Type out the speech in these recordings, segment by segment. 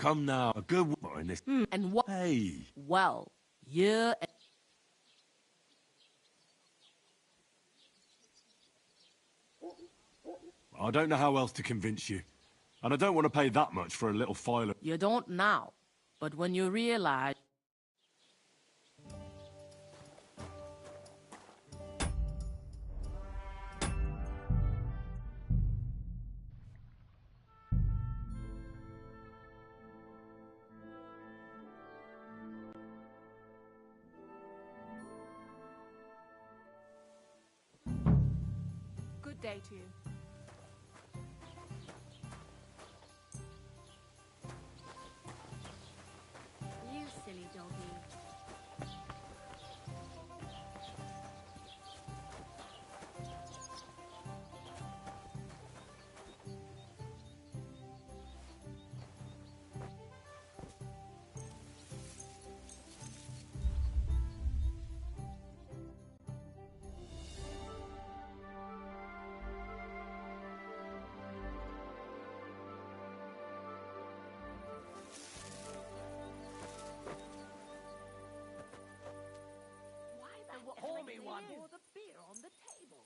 Come now, a good woman in this. And what? Hey. Well, yeah. I don't know how else to convince you. And I don't want to pay that much for a little file of... You don't now, but when you realize... Good day to you. You silly doggy. Pour me one. Pour the beer on the table.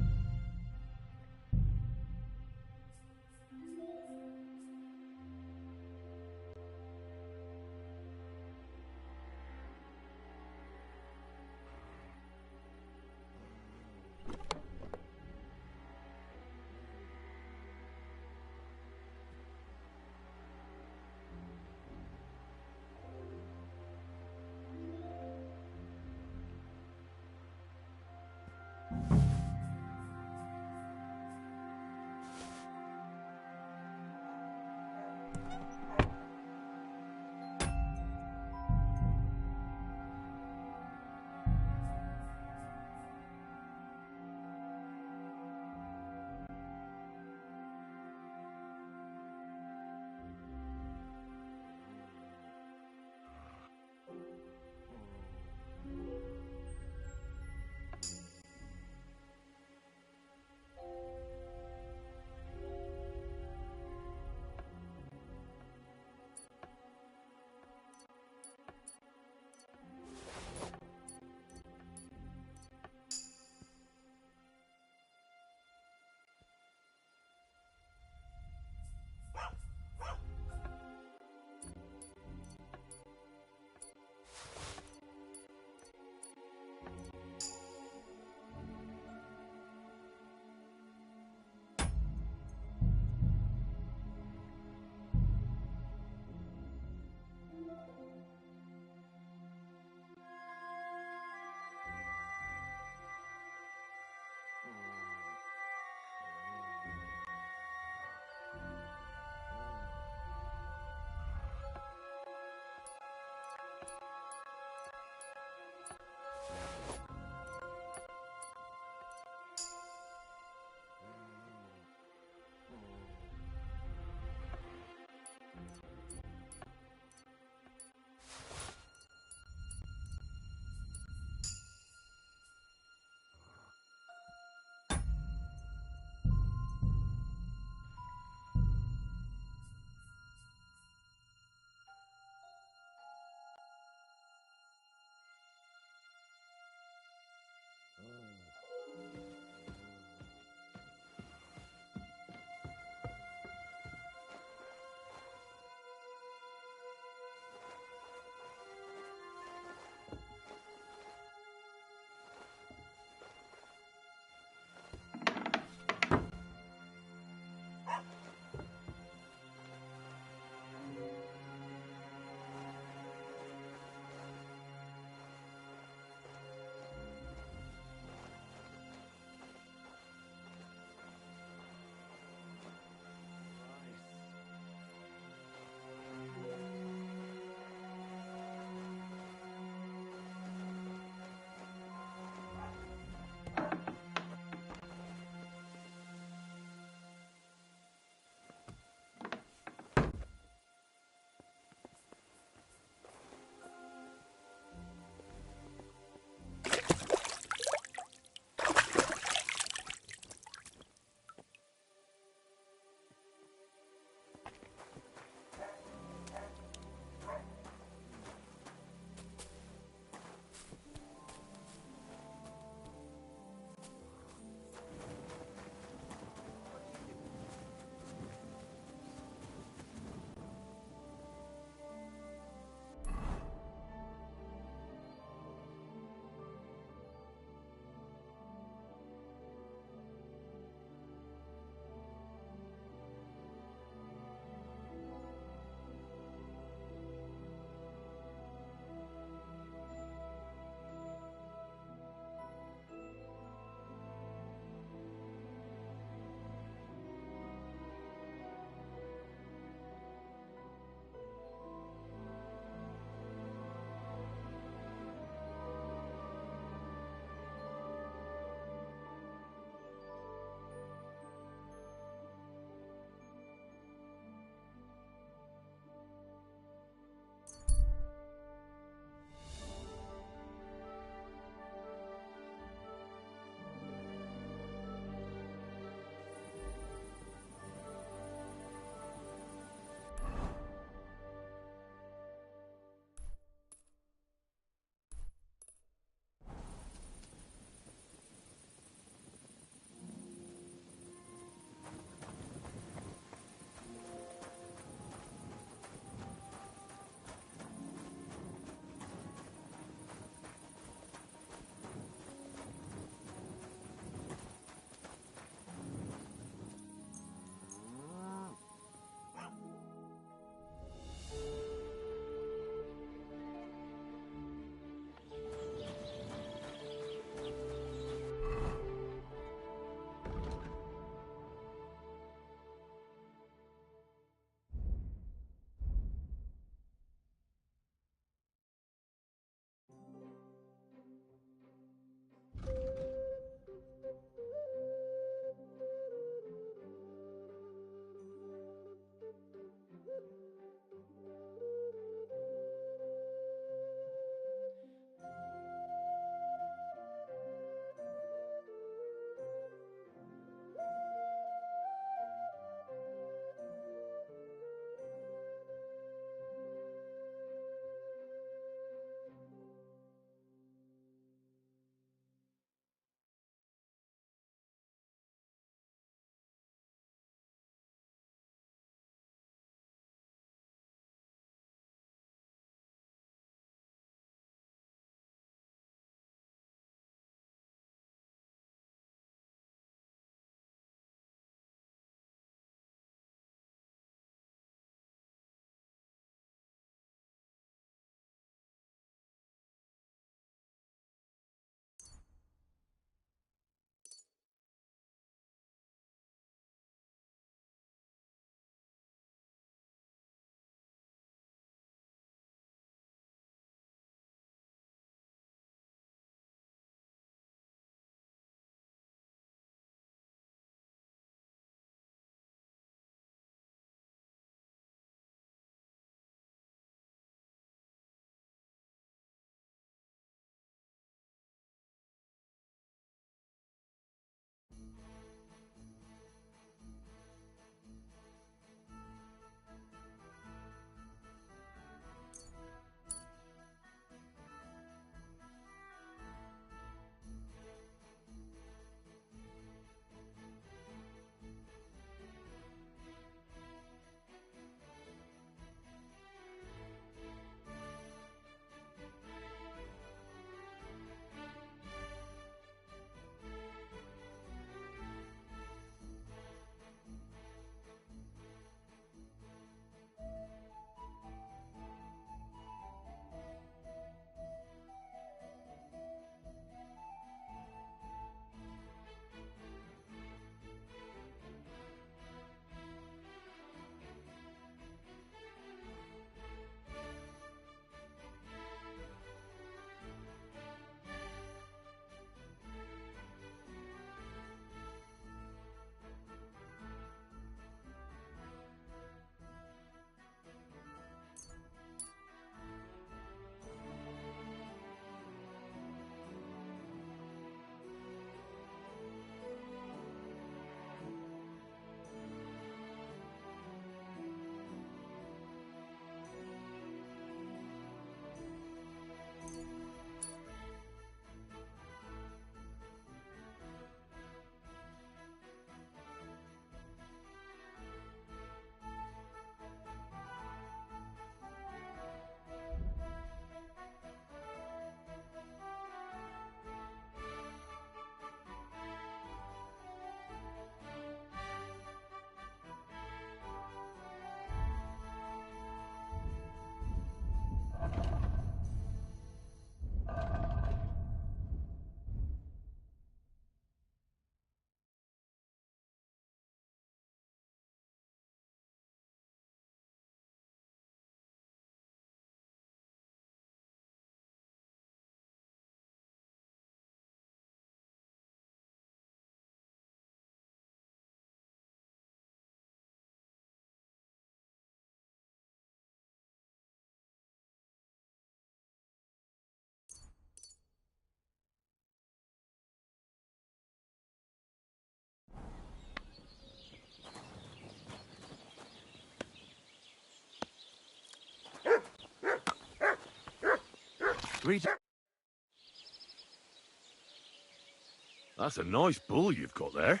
That's a nice bull you've got there.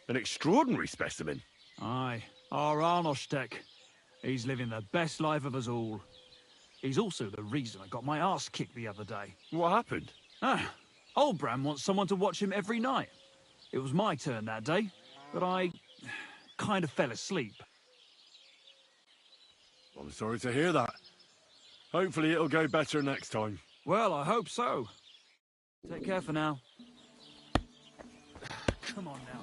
An extraordinary specimen. Aye, our Arnoshtek. He's living the best life of us all. He's also the reason I got my arse kicked the other day. What happened? Old Bram wants someone to watch him every night. It was my turn that day, but I kind of fell asleep. I'm sorry to hear that. Hopefully it'll go better next time. Well, I hope so. Take care for now. Come on now.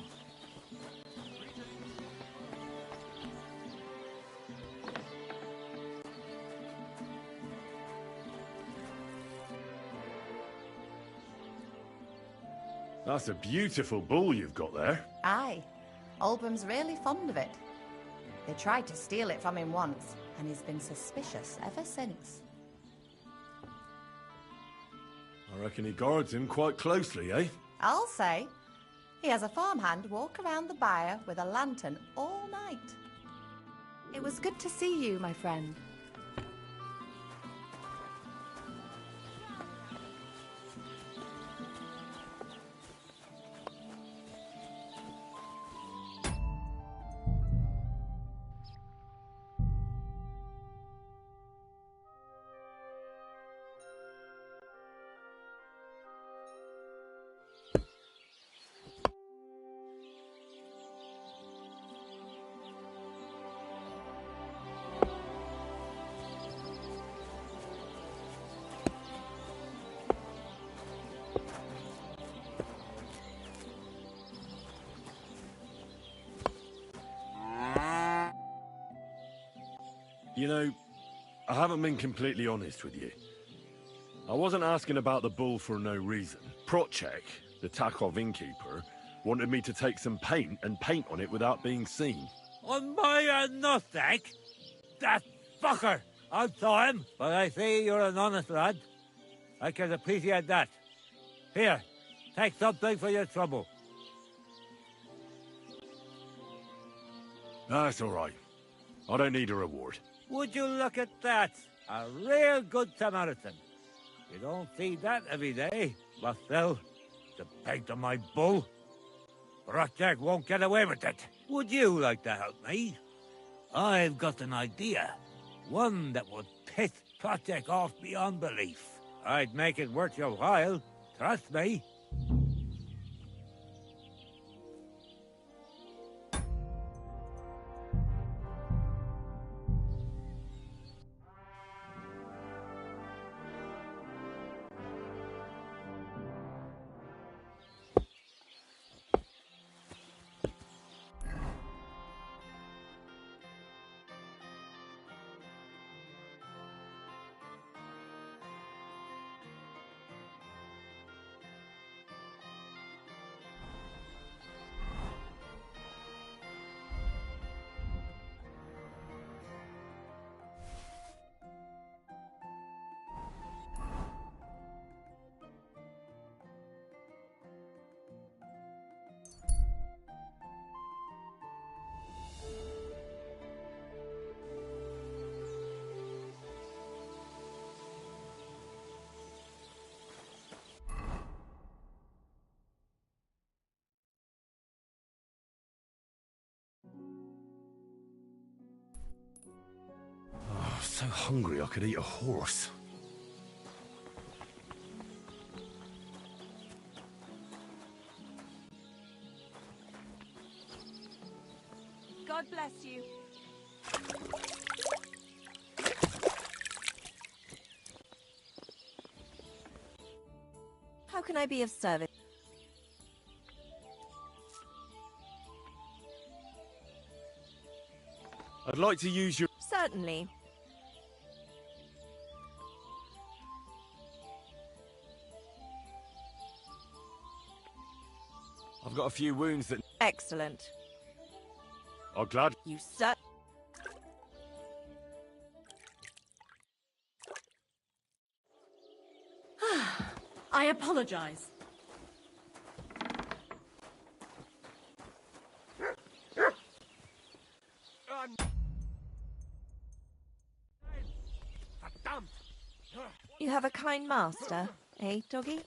That's a beautiful bull you've got there. Aye. Oldbram's really fond of it. They tried to steal it from him once, and he's been suspicious ever since. I reckon he guards him quite closely, eh? I'll say. He has a farmhand walk around the byre with a lantern all night. It was good to see you, my friend. You know, I haven't been completely honest with you. I wasn't asking about the bull for no reason. Procek, the Takov innkeeper, wanted me to take some paint and paint on it without being seen. On my nothing? That fucker! I saw him, but I see you're an honest lad. I can appreciate that. Here, take something for your trouble. That's all right. I don't need a reward. Would you look at that? A real good Samaritan. You don't see that every day, but still, the paint on my bull. Project won't get away with it. Would you like to help me? I've got an idea. One that would piss Project off beyond belief. I'd make it worth your while. Trust me. Oh, so hungry I could eat a horse. God bless you. How can I be of service? I'd like to use your... Certainly. I've got a few wounds that... Excellent. I'm glad... You sir. I apologize. You have a kind master, eh, doggy?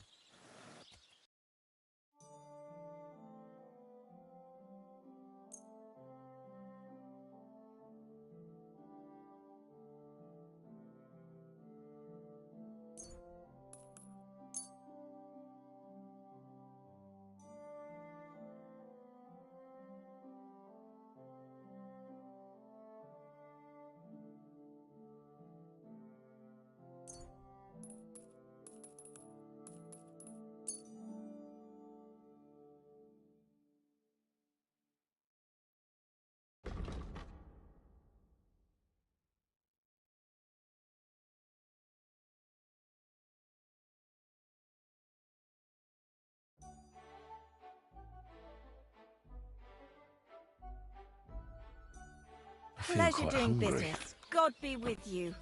I feel Pleasure quite doing hungry. business. God be with you.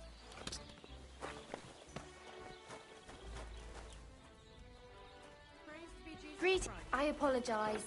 I apologize.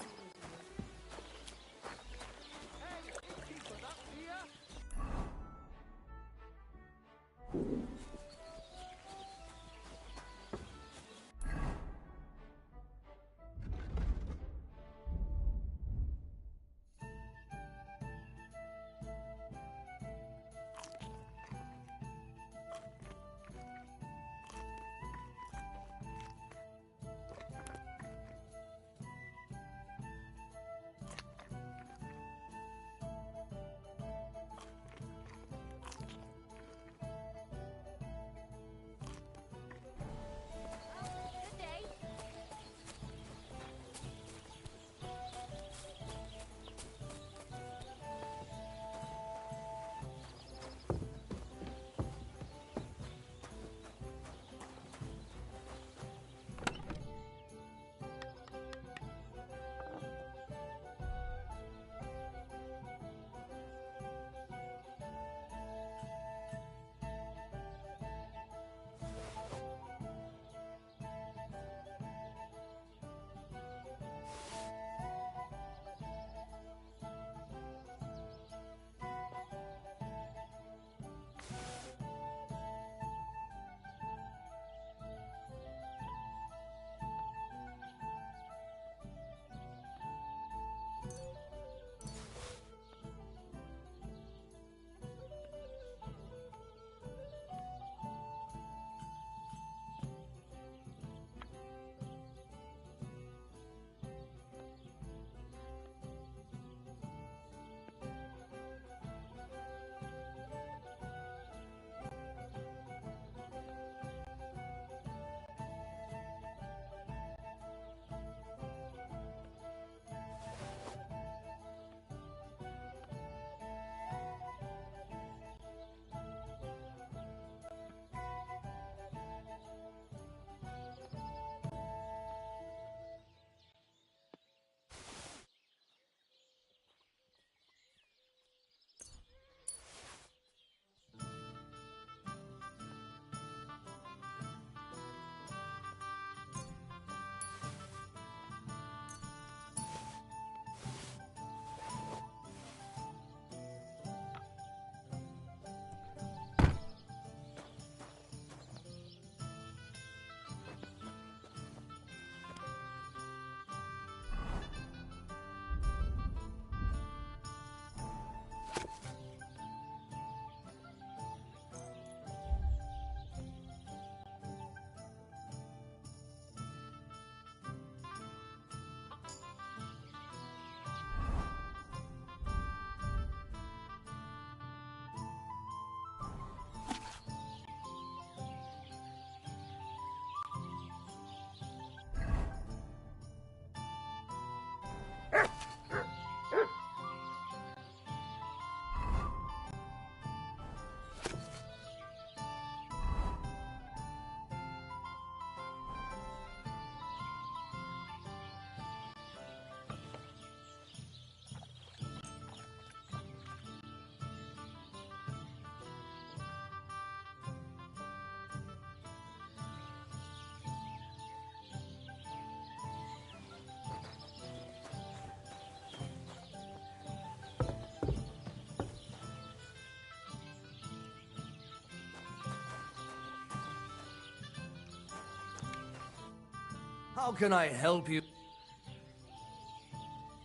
How can I help you?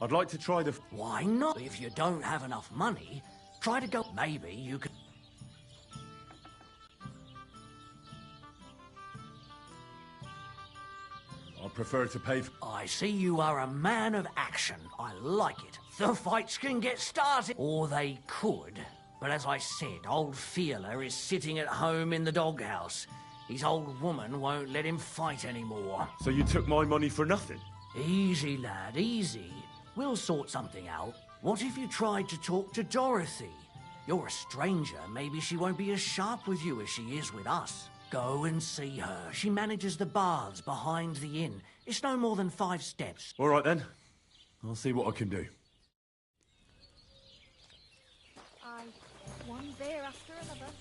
I'd like to try the... Why not? If you don't have enough money, try to go. Maybe you could... I prefer to pay for... I see you are a man of action. I like it. The fights can get started. Or they could. But as I said, old Fiala is sitting at home in the doghouse. His old woman won't let him fight anymore. So you took my money for nothing? Easy, lad, easy. We'll sort something out. What if you tried to talk to Dorothy? You're a stranger. Maybe she won't be as sharp with you as she is with us. Go and see her. She manages the baths behind the inn. It's no more than 5 steps. All right, then. I'll see what I can do. One beer after another.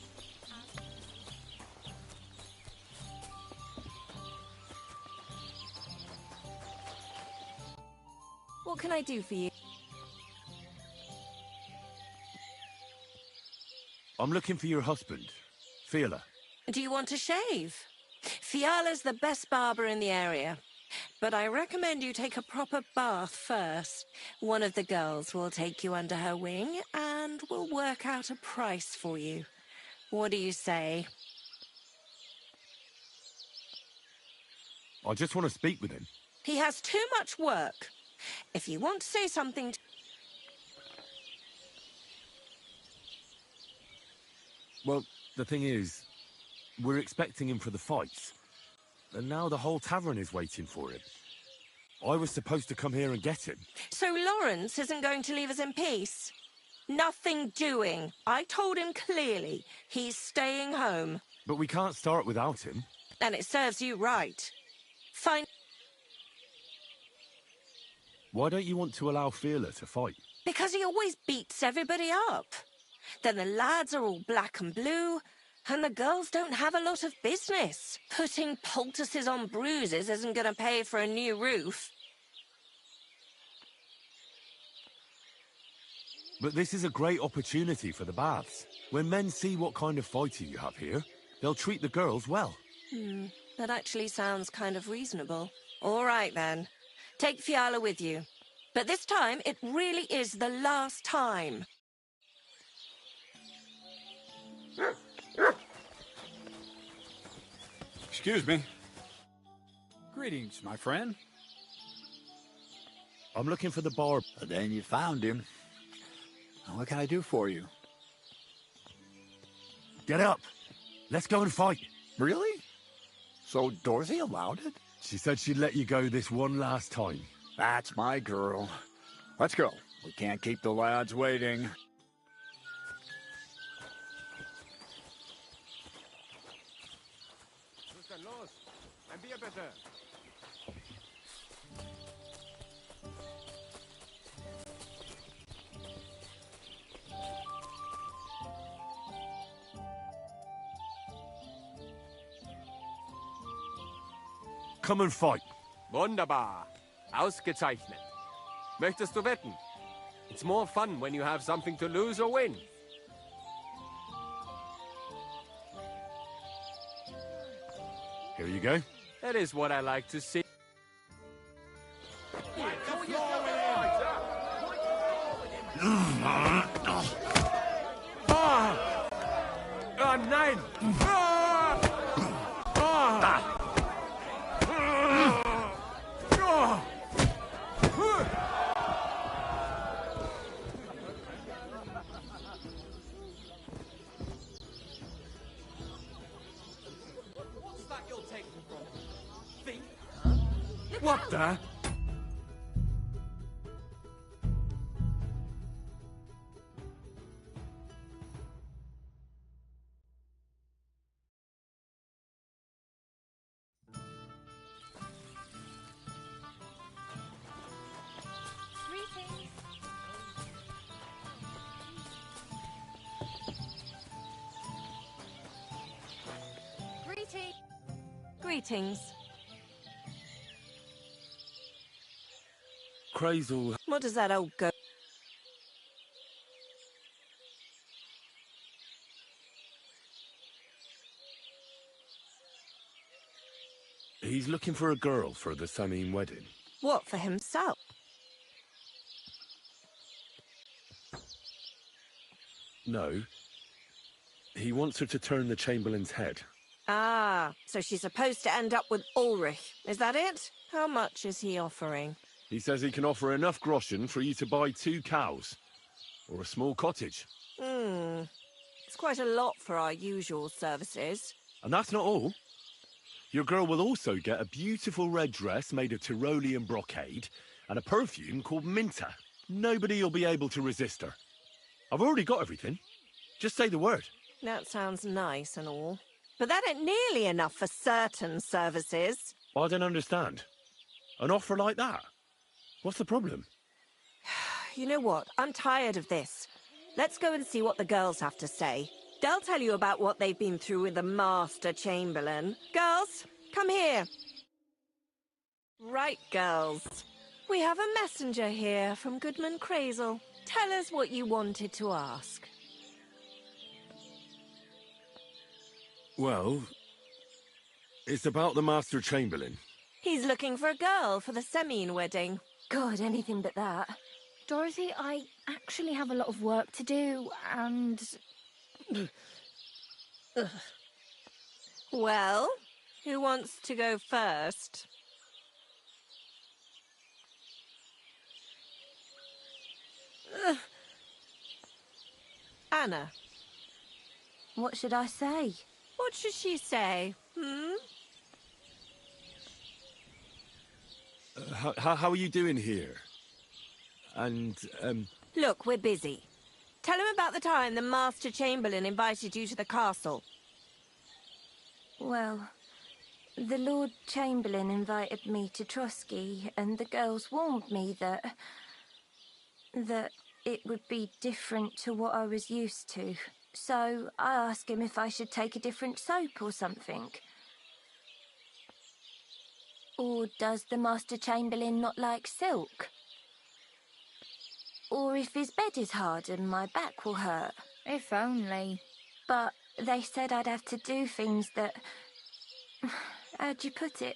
What can I do for you? I'm looking for your husband, Fiala. Do you want to shave? Fiala's the best barber in the area. But I recommend you take a proper bath first. One of the girls will take you under her wing and will work out a price for you. What do you say? I just want to speak with him. He has too much work. If you want to say something... Well, the thing is, we're expecting him for the fights. And now the whole tavern is waiting for him. I was supposed to come here and get him. So Lawrence isn't going to leave us in peace? Nothing doing. I told him clearly. He's staying home. But we can't start without him. And it serves you right. Fine. Why don't you want to allow Fiala to fight? Because he always beats everybody up. Then the lads are all black and blue, and the girls don't have a lot of business. Putting poultices on bruises isn't going to pay for a new roof. But this is a great opportunity for the baths. When men see what kind of fighter you have here, they'll treat the girls well. That actually sounds kind of reasonable. All right, then. Take Fiala with you. But this time, it really is the last time. Excuse me. Greetings, my friend. I'm looking for the bar. Then you found him. Now, what can I do for you? Get up. Let's go and fight. Really? So Dorothy allowed it? She said she'd let you go this one last time. That's my girl. Let's go. We can't keep the lads waiting. Come and fight. Wunderbar. Ausgezeichnet. Möchtest du wetten? It's more fun when you have something to lose or win. Here you go. That is what I like to see. Oh, nein! What the? Greetings. Crazel. What does that old go? He's looking for a girl for the Samine wedding. What, for himself? No. He wants her to turn the Chamberlain's head. Ah, so she's supposed to end up with Ulrich. Is that it? How much is he offering? He says he can offer enough groschen for you to buy 2 cows. Or a small cottage. It's quite a lot for our usual services. And that's not all. Your girl will also get a beautiful red dress made of Tyrolean brocade and a perfume called Minta. Nobody will be able to resist her. I've already got everything. Just say the word. That sounds nice and all. But that ain't nearly enough for certain services. I don't understand. An offer like that? What's the problem? You know what? I'm tired of this. Let's go and see what the girls have to say. They'll tell you about what they've been through with the Master Chamberlain. Girls, come here. Right, girls. We have a messenger here from Goodman Crazel. Tell us what you wanted to ask. Well, it's about the Master Chamberlain. He's looking for a girl for the Samine wedding. God, anything but that. Dorothy, I actually have a lot of work to do, and... Well, who wants to go first? Anna. What should I say? What should she say? How are you doing here? And, Look, we're busy. Tell him about the time the Master Chamberlain invited you to the castle. Well, the Lord Chamberlain invited me to Trotsky, and the girls warned me that it would be different to what I was used to. So I asked him if I should take a different soap or something. Or does the Master Chamberlain not like silk? Or if his bed is hard and my back will hurt. If only. But they said I'd have to do things that... How'd you put it?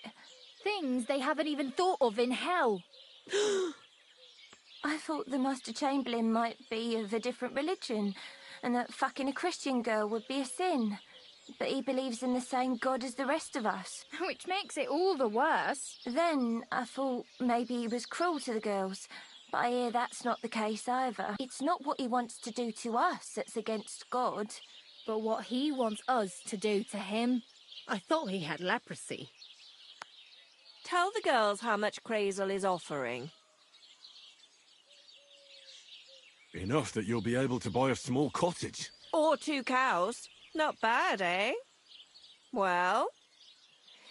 Things they haven't even thought of in hell. I thought the Master Chamberlain might be of a different religion, and that fucking a Christian girl would be a sin. But he believes in the same God as the rest of us. Which makes it all the worse. Then I thought maybe he was cruel to the girls, but I hear that's not the case either. It's not what he wants to do to us that's against God. But what he wants us to do to him. I thought he had leprosy. Tell the girls how much Crazel is offering. enough that you'll be able to buy a small cottage. Or 2 cows. Not bad, eh? Well,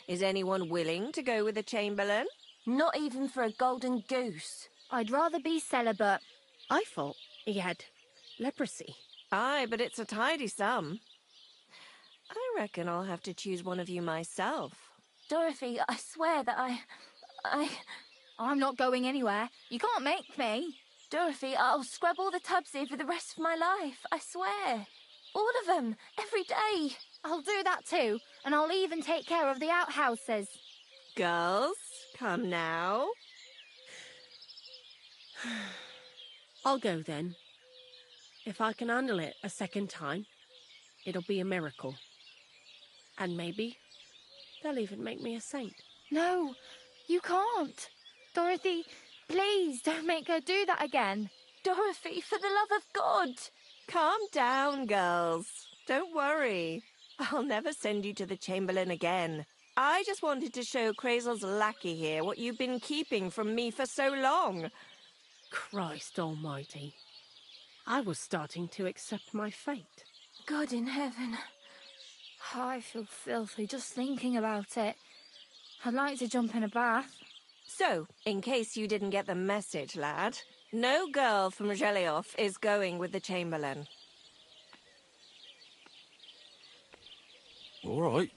is anyone willing to go with the Chamberlain? Not even for a golden goose. I'd rather be celibate. I thought he had leprosy. Aye, but it's a tidy sum. I reckon I'll have to choose one of you myself. Dorothy, I swear that I'm not going anywhere. You can't make me. Dorothy, I'll scrub all the tubs here for the rest of my life. I swear. All of them. Every day. I'll do that too. And I'll even take care of the outhouses. Girls, come now. I'll go then. If I can handle it a second time, it'll be a miracle. And maybe they'll even make me a saint. No, you can't. Dorothy, please don't make her do that again. Dorothy, for the love of God. Calm down, girls. Don't worry. I'll never send you to the Chamberlain again. I just wanted to show Crazel's lackey here what you've been keeping from me for so long. Christ almighty. I was starting to accept my fate. God in heaven. I feel filthy just thinking about it. I'd like to jump in a bath. So, in case you didn't get the message, lad, no girl from Zhelyov is going with the Chamberlain. All right.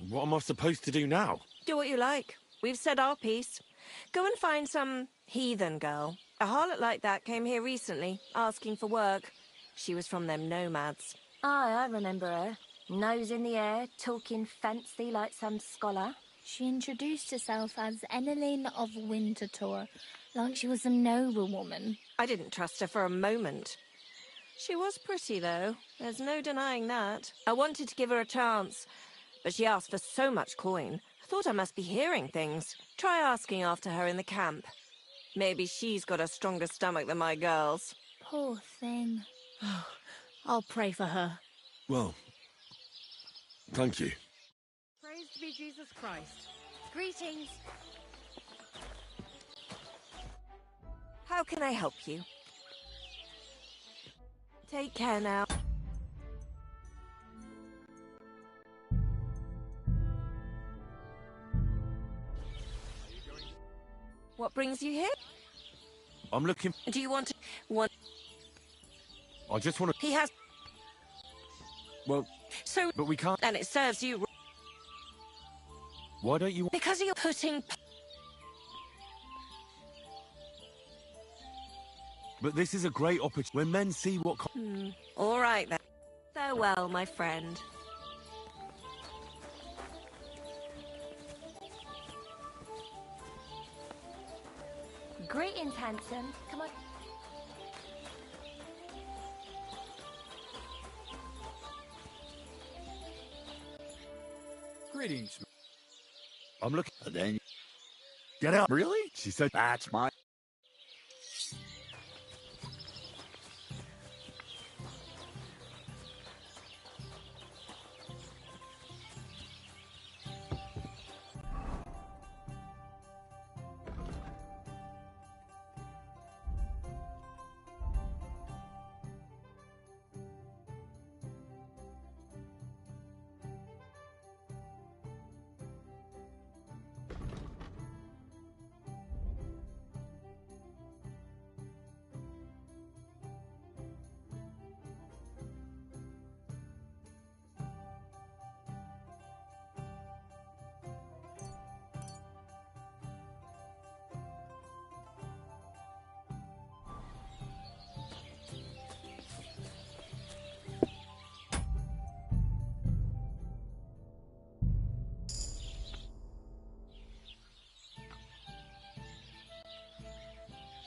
What am I supposed to do now? Do what you like. We've said our piece. Go and find some heathen girl. A harlot like that came here recently, asking for work. She was from them nomads. Aye, I remember her. Nose in the air, talking fancy like some scholar. She introduced herself as Enelin of Winterthur, like she was a noblewoman. I didn't trust her for a moment. She was pretty, though. There's no denying that. I wanted to give her a chance, but she asked for so much coin. I thought I must be hearing things. Try asking after her in the camp. Maybe she's got a stronger stomach than my girls. Poor thing. I'll pray for her. Well, thank you. Praise be Jesus Christ. Greetings. How can I help you? Take care now. What brings you here? I'm looking... Do you want to... What? I just want to... He has... Well... So... But we can't... And it serves you... Why don't you... Because you're putting... But this is a great opportunity. When men see what... All right, then. Farewell, my friend. Greetings, handsome. Come on. Greetings. I'm looking... And then... Get out. Really? She said... That's my...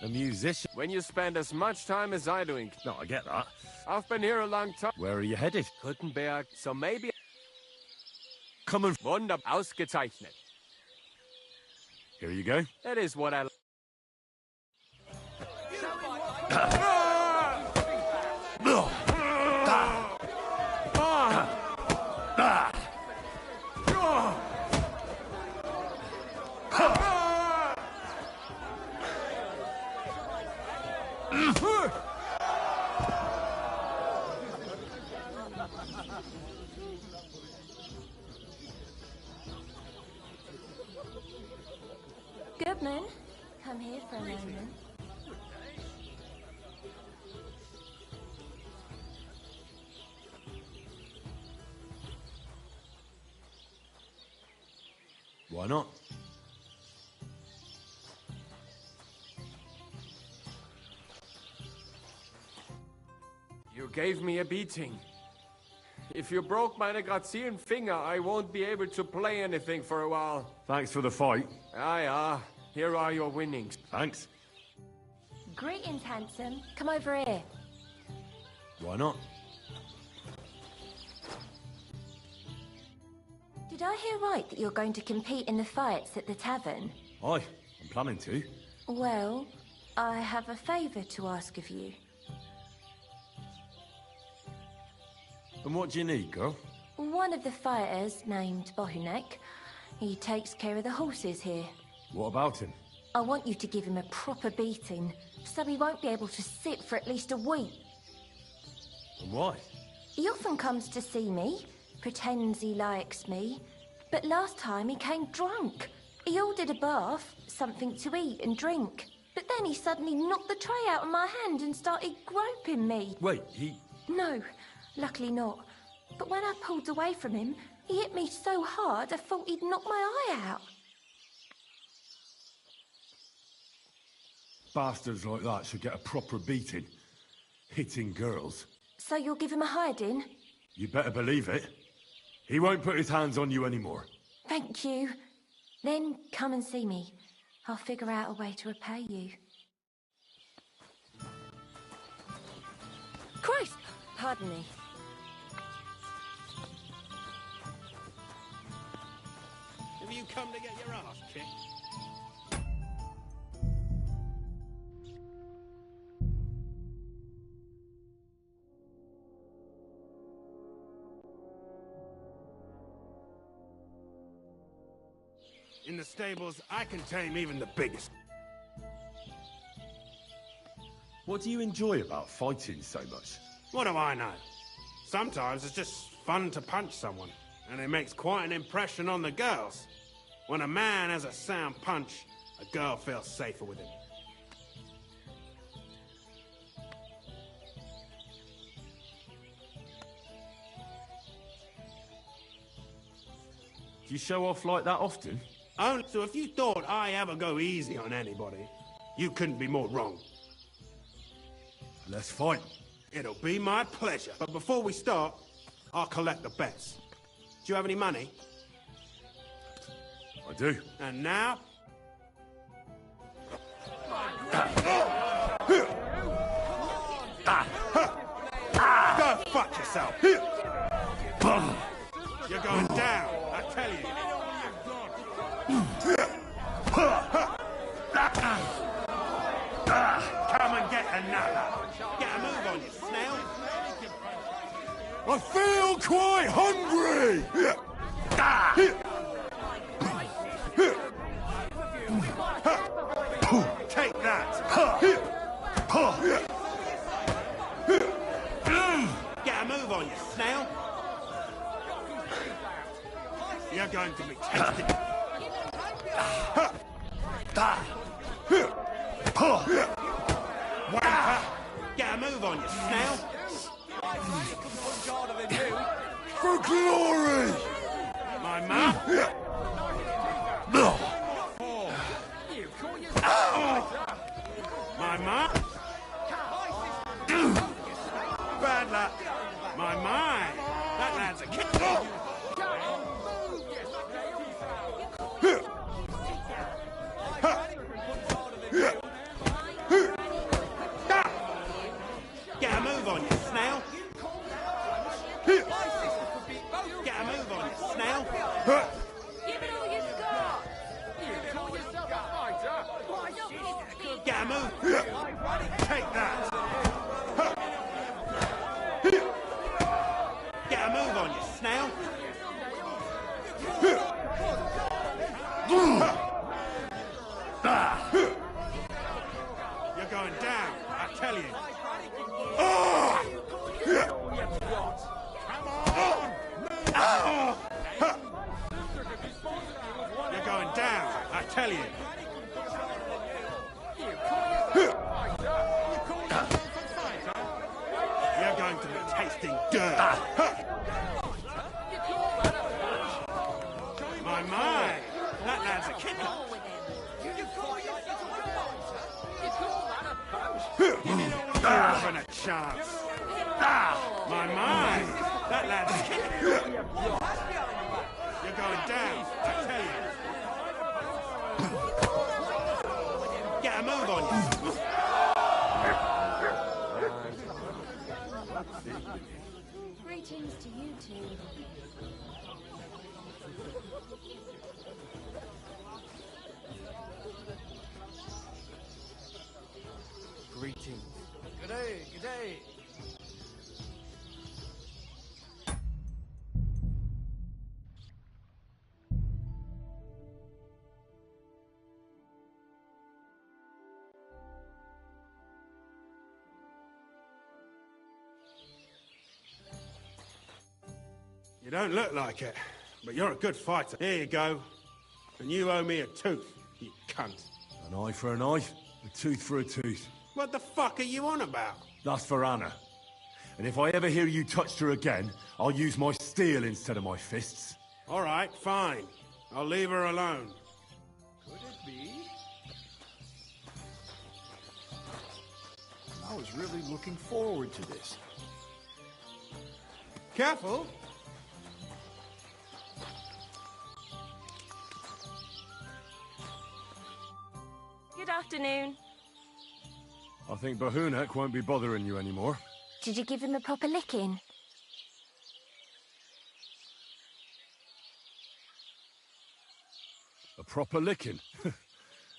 A musician. When you spend as much time as I do in... No, I get that. I've been here a long time. Where are you headed? Gutenberg, so maybe... Come on. Wunder, ausgezeichnet. Here you go. That is what I... Goodman, come here for a moment. Why not? You gave me a beating. If you broke my grazian finger, I won't be able to play anything for a while. Thanks for the fight. Ah. Here are your winnings. Thanks. Greetings, handsome. Come over here. Why not? Did I hear right that you're going to compete in the fights at the tavern? Aye, I'm planning to. Well, I have a favour to ask of you. And what do you need, girl? One of the fighters, named Bohunek, he takes care of the horses here. What about him? I want you to give him a proper beating, so he won't be able to sit for at least a week. And why? He often comes to see me, pretends he likes me, but last time he came drunk. He ordered a bath, something to eat and drink, but then he suddenly knocked the tray out of my hand and started groping me. Wait, he... No, luckily not. But when I pulled away from him, he hit me so hard I thought he'd knock my eye out. Bastards like that should get a proper beating. Hitting girls. So you'll give him a hiding? You better believe it. He won't put his hands on you anymore. Thank you. Then come and see me. I'll figure out a way to repay you. Christ! Pardon me. Have you come to get your ass kicked? In the stables, I can tame even the biggest. What do you enjoy about fighting so much? What do I know? Sometimes it's just fun to punch someone, and it makes quite an impression on the girls. When a man has a sound punch, a girl feels safer with him. Do you show off like that often? Only so if you thought I ever go easy on anybody, you couldn't be more wrong. Let's fight. It'll be my pleasure. But before we start, I'll collect the bets. Do you have any money? I do. And now... Go fuck yourself! You're going down, I tell you. Come and get another. Get a move on you, snail. I feel quite hungry! Take that. Get a move on you, snail. You're going to be tasty. Wanker! Get a move on you, snail. For glory! My mum? My mum? Bad luck. My mind. That lad's a kid. Get a move on you, snail. Get a move on you, snail. Give it all you got! Get a move. Take that. Get a move on you, snail. You're going down, I tell you. You're going down, I tell you. You're going to be tasting dirt. My, that lad's a kicker. You're having a chance. My, that lad's a kicker. You're going down, I tell you. Get a move on you. Greetings to you two. Greetings. Good day, good day. You don't look like it, but you're a good fighter. Here you go. And you owe me a tooth, you cunt. An eye for an eye, a tooth for a tooth. What the fuck are you on about? That's for Anna. And if I ever hear you touched her again, I'll use my steel instead of my fists. All right, fine. I'll leave her alone. Could it be? I was really looking forward to this. Careful. Afternoon. I think Bahunek won't be bothering you anymore. Did you give him a proper licking? A proper licking.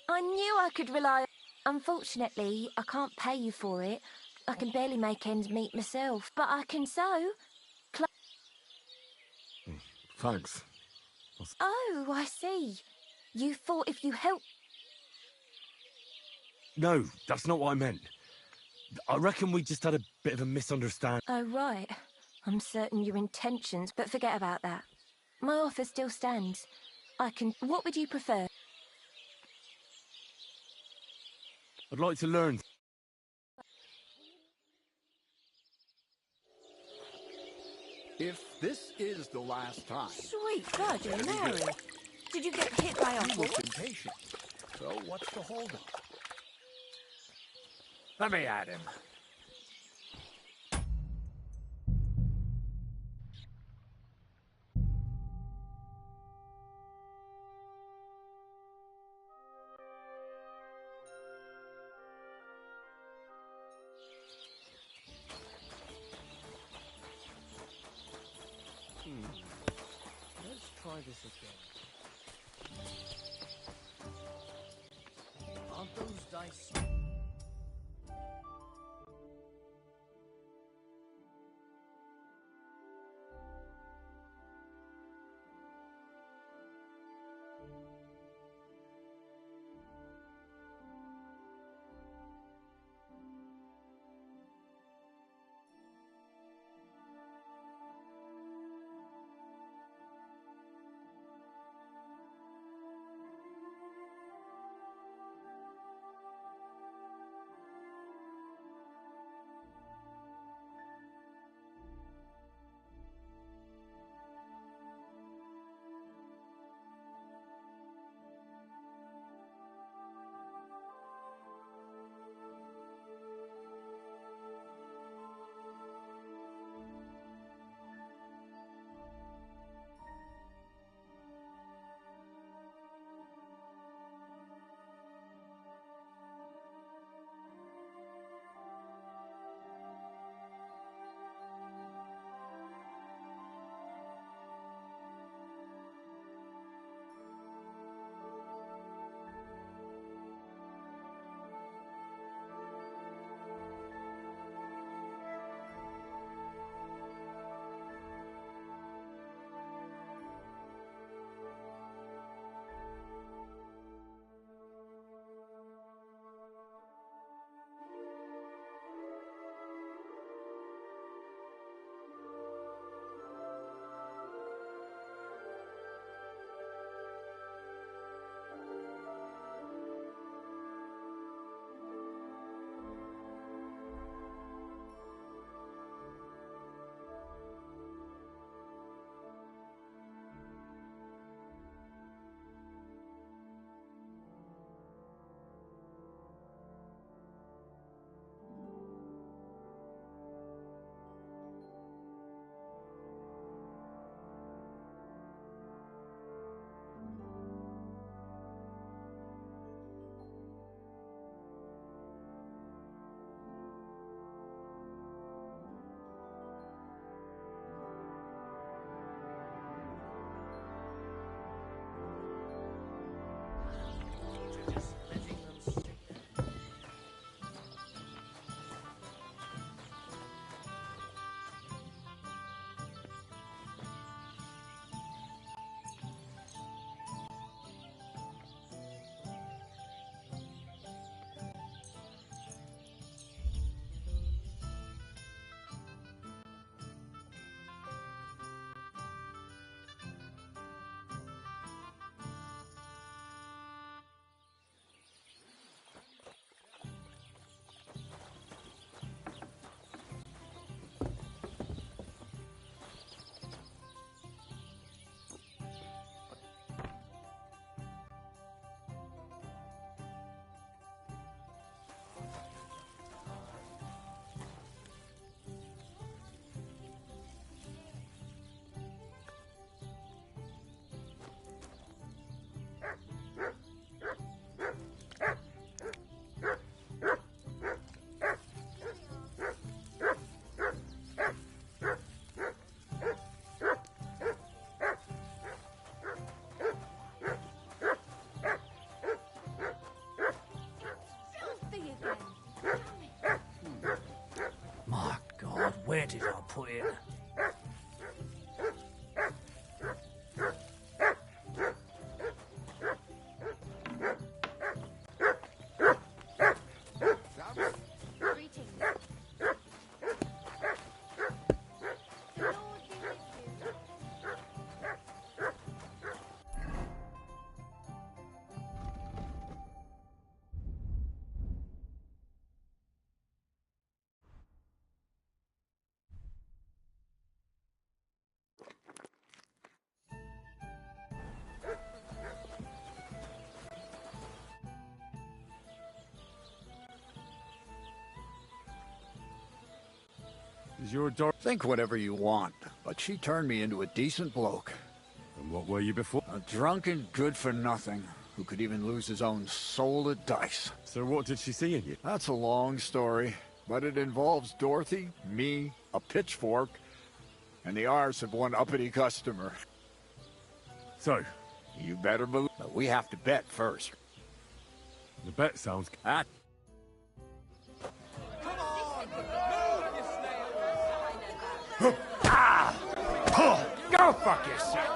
I knew I could rely on... Unfortunately, I can't pay you for it. I can barely make ends meet myself, but I can sew. Thanks. Oh, I see. You thought if you helped... No, that's not what I meant. I reckon we just had a bit of a misunderstanding. Oh, right. I'm certain your intentions, but forget about that. My offer still stands. I can... What would you prefer? I'd like to learn. If this is the last time... Sweet Virgin Mary. Did you get hit by a You horse? looked impatient. So what's the holdup? Let me at him. Let's try this again. Aren't those dice... Where did I put it? Is your daughter... Think whatever you want, but she turned me into a decent bloke. And what were you before? A drunken good-for-nothing who could even lose his own soul at dice. So what did she see in you? That's a long story, but it involves Dorothy, me, a pitchfork, and the arse of one uppity customer. So? You better believe... But we have to bet first. The bet sounds... Go fuck yourself!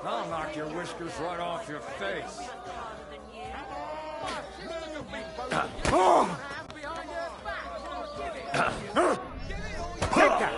I'll knock your whiskers right off your face. Take that!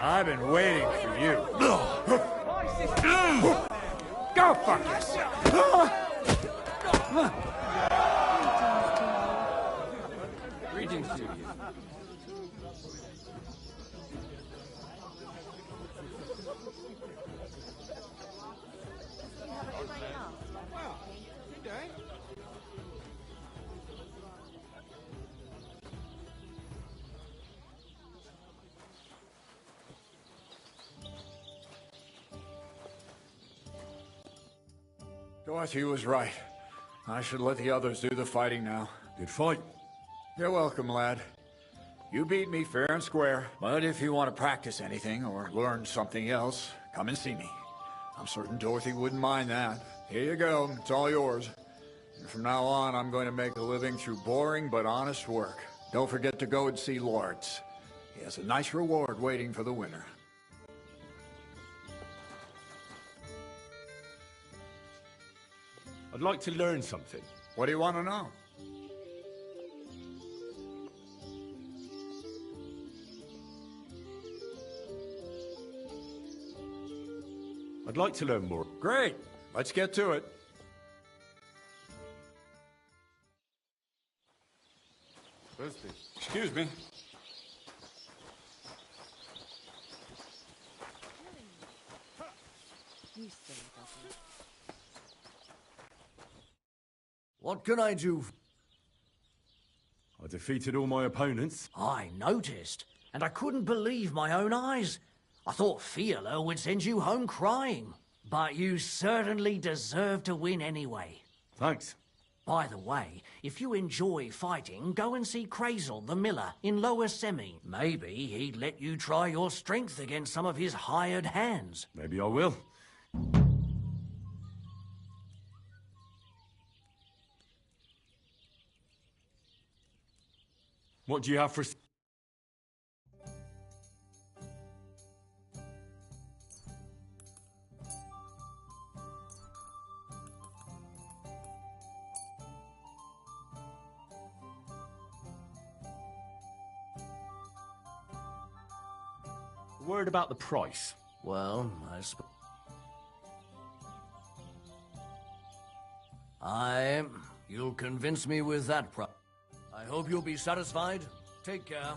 I've been waiting for you. Go fuck yourself! Greetings to you. Dorothy was right. I should let the others do the fighting now. Good fight. You're welcome, lad. You beat me fair and square. But if you want to practice anything or learn something else, come and see me. I'm certain Dorothy wouldn't mind that. Here you go. It's all yours. And from now on, I'm going to make a living through boring but honest work. Don't forget to go and see Lawrence. He has a nice reward waiting for the winner. I'd like to learn something. What do you want to know? I'd like to learn more. Great. Let's get to it. Excuse me. What can I do? I defeated all my opponents. I noticed, and I couldn't believe my own eyes. I thought Fiala would send you home crying. But you certainly deserve to win anyway. Thanks. By the way, if you enjoy fighting, go and see Crazel the miller in Lower Semi. Maybe he'd let you try your strength against some of his hired hands. Maybe I will. What do you have for... Word about the price. Well, you'll convince me with that I hope you'll be satisfied. Take care.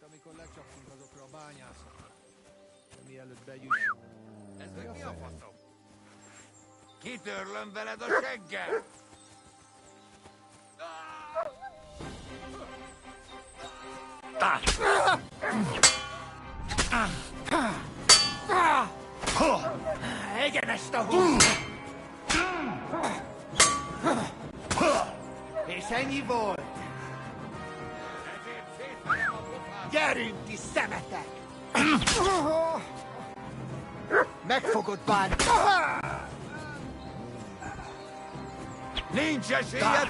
Amikor lecsaptunk azokra a bányászokra, de mielőtt bejutunk... Ez meg mi a faszom? Kitörlöm veled a seggel! Egyenest a hús! És ennyi volt! Gyerünk, ti szemetek! Meg fogod bánni! Nincs esélyed!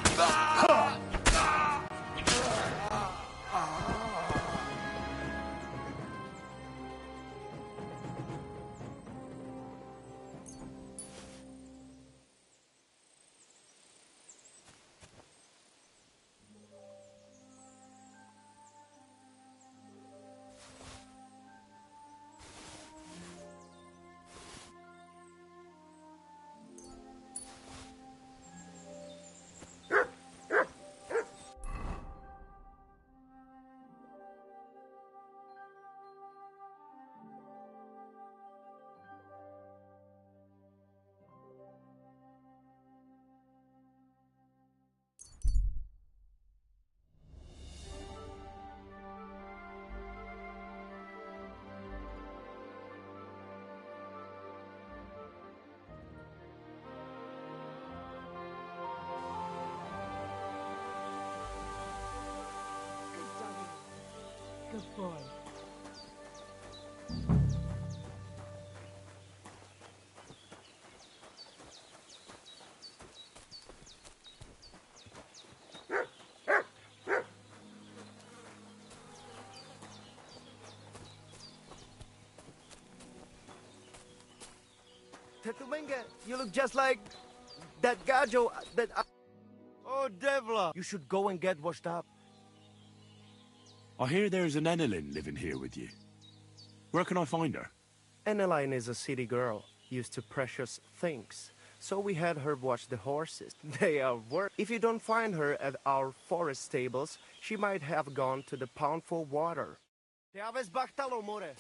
Good boy. Tetumenga, you look just like that Gajo that... Oh, Devla! You should go and get washed up. I hear there's an Enelin living here with you. Where can I find her? Eneline is a city girl, used to precious things. So we had her watch the horses. They are worth. If you don't find her at our forest stables, she might have gone to the pound for water. Te aveți bactalo, more.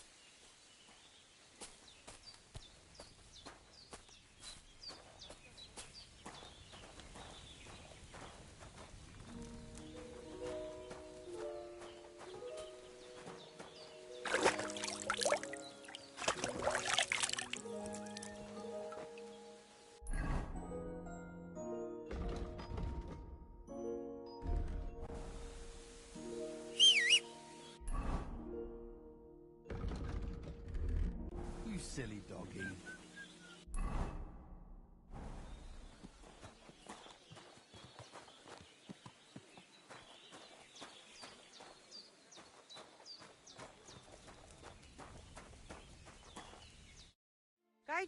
You silly doggy.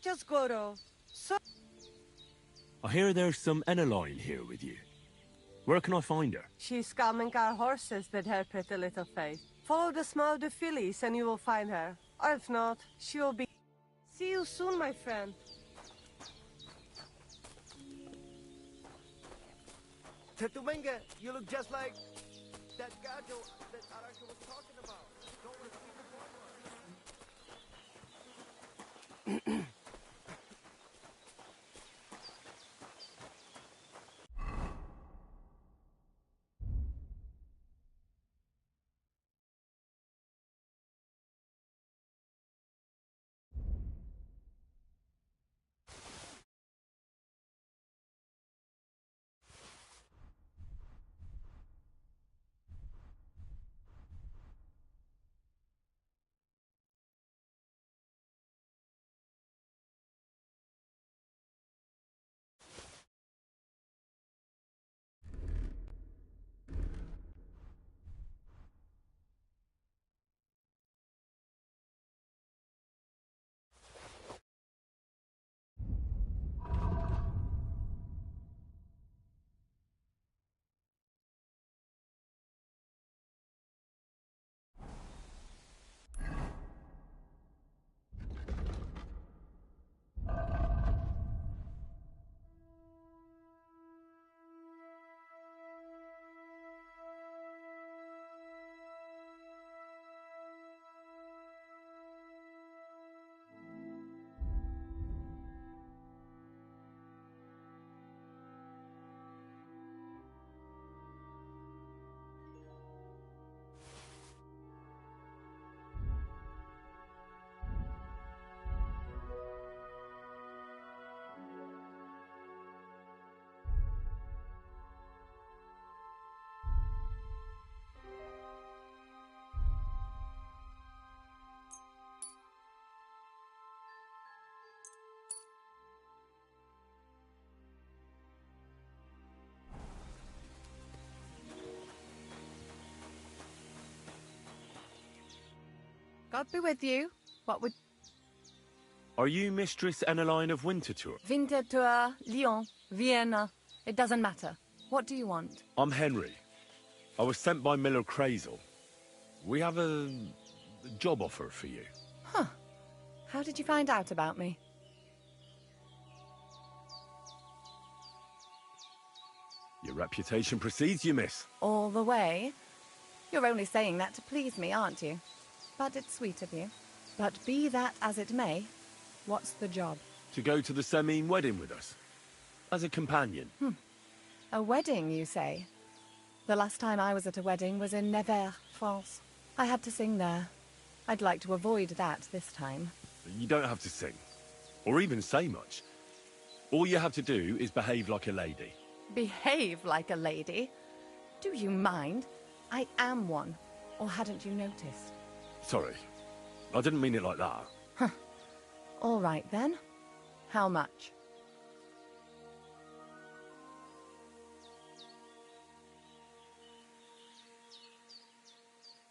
just Goro. So I hear there's some Eneline here with you. Where can I find her? she's coming our horses with her pretty little face. Follow the smell of the fillies and you will find her. Or if not, she will be... See you soon, my friend. Tetumenga, you look just like that gajo that Araka was talking about. Don't repeat the formula. God be with you. What would... Are you Mistress Eneline of Winterthur? Winterthur, Lyon, Vienna. It doesn't matter. What do you want? I'm Henry. I was sent by Miller Crazel. We have a job offer for you. Huh. How did you find out about me? Your reputation precedes you, miss. All the way? You're only saying that to please me, aren't you? But it's sweet of you. But be that as it may, what's the job? To go to the Semine wedding with us. As a companion. A wedding, you say? The last time I was at a wedding was in Nevers, France. I had to sing there. I'd like to avoid that this time. You don't have to sing. Or even say much. All you have to do is behave like a lady. Behave like a lady? Do you mind? I am one. Or hadn't you noticed? Sorry. I didn't mean it like that. All right, then. How much?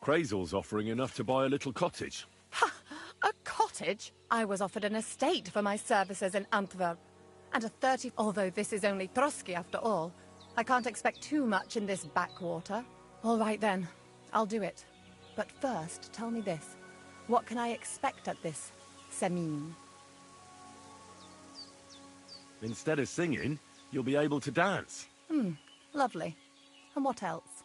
Crazel's offering enough to buy a little cottage. Ha! A cottage? I was offered an estate for my services in Antwerp. And a 30... Although this is only Trotsky after all. I can't expect too much in this backwater. All right, then. I'll do it. But first, tell me this. What can I expect at this Semine? Instead of singing, you'll be able to dance. Lovely. And what else?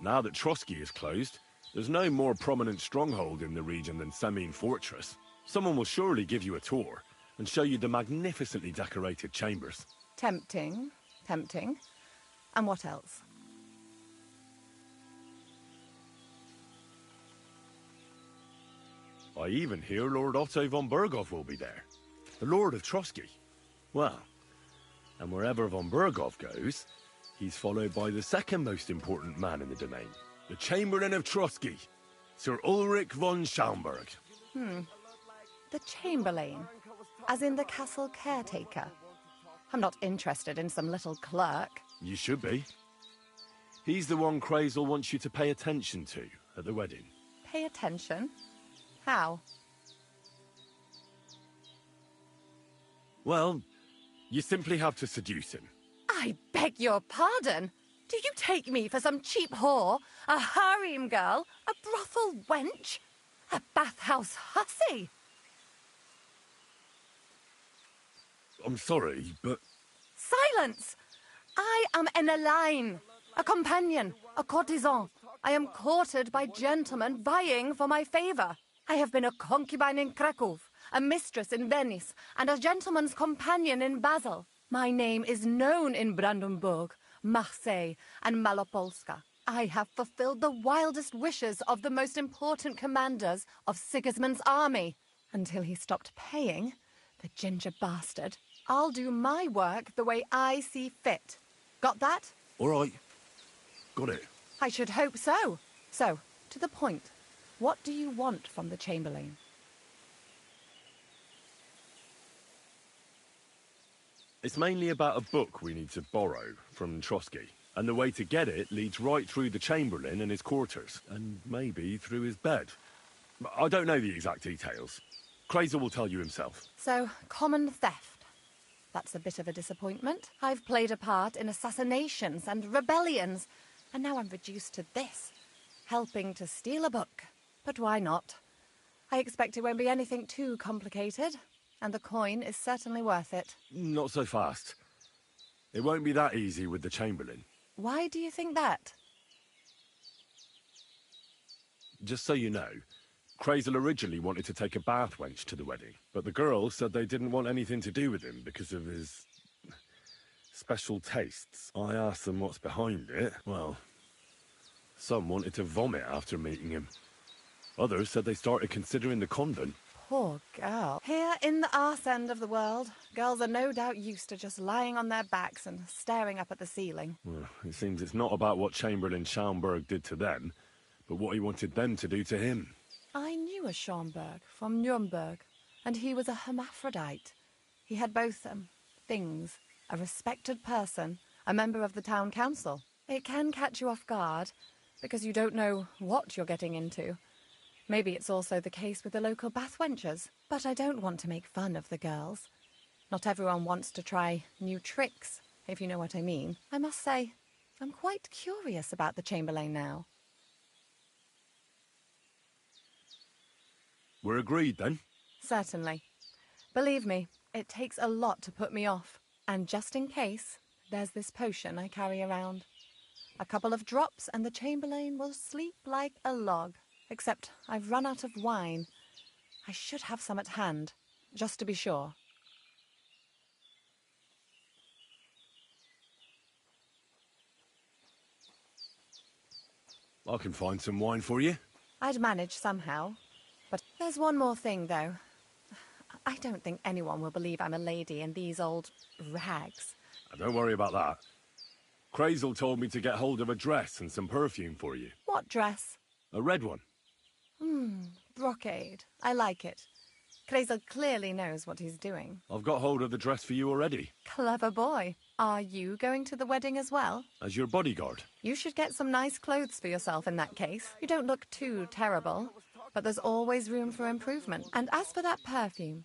Now that Trotsky is closed, there's no more prominent stronghold in the region than Semine Fortress. Someone will surely give you a tour and show you the magnificently decorated chambers. Tempting. Tempting. And what else? I even hear Lord Otto von Berghoff will be there. The Lord of Trotsky. Well, and wherever von Berghoff goes, he's followed by the second most important man in the domain. The Chamberlain of Trotsky, Sir Ulrich von Schaumburg. The Chamberlain. As in the castle caretaker. I'm not interested in some little clerk. You should be. He's the one Crazel wants you to pay attention to at the wedding. Pay attention? How? Well, you simply have to seduce him. I beg your pardon. Do you take me for some cheap whore? A harem girl? A brothel wench? A bathhouse hussy? I'm sorry, but... Silence! I am an Elaine, a companion, a courtesan. I am courted by gentlemen vying for my favor. I have been a concubine in Krakow, a mistress in Venice, and a gentleman's companion in Basel. My name is known in Brandenburg, Marseille, and Malopolska. I have fulfilled the wildest wishes of the most important commanders of Sigismund's army. Until he stopped paying, the ginger bastard, I'll do my work the way I see fit. Got that? All right. Got it. I should hope so. So, to the point. What do you want from the Chamberlain? It's mainly about a book we need to borrow from Trotsky. And the way to get it leads right through the Chamberlain and his quarters. And maybe through his bed. I don't know the exact details. Kraser will tell you himself. So, common theft. That's a bit of a disappointment. I've played a part in assassinations and rebellions, and now I'm reduced to this, helping to steal a book. But why not? I expect it won't be anything too complicated, and the coin is certainly worth it. Not so fast. It won't be that easy with the Chamberlain. Why do you think that? Just so you know, Krazel originally wanted to take a bath wench to the wedding, but the girls said they didn't want anything to do with him because of his special tastes. I asked them what's behind it. Well, some wanted to vomit after meeting him. Others said they started considering the convent. Poor girl. Here in the arse end of the world, girls are no doubt used to just lying on their backs and staring up at the ceiling. Well, it seems it's not about what Chamberlain Schaumburg did to them, but what he wanted them to do to him. I knew a Schaumburg from Nuremberg, and he was a hermaphrodite. He had both, things. A respected person, a member of the town council. It can catch you off guard, because you don't know what you're getting into. Maybe it's also the case with the local bathwenchers, but I don't want to make fun of the girls. Not everyone wants to try new tricks, if you know what I mean. I must say, I'm quite curious about the Chamberlain now. We're agreed, then? Certainly. Believe me, it takes a lot to put me off. And just in case, there's this potion I carry around. A couple of drops and the Chamberlain will sleep like a log. Except I've run out of wine. I should have some at hand, just to be sure. I can find some wine for you. I'd manage somehow. But there's one more thing, though. I don't think anyone will believe I'm a lady in these old rags. Don't worry about that. Krazel told me to get hold of a dress and some perfume for you. What dress? A red one. Brocade. I like it. Krazel clearly knows what he's doing. I've got hold of the dress for you already. Clever boy. Are you going to the wedding as well? As your bodyguard. You should get some nice clothes for yourself in that case. You don't look too terrible. But there's always room for improvement. And as for that perfume,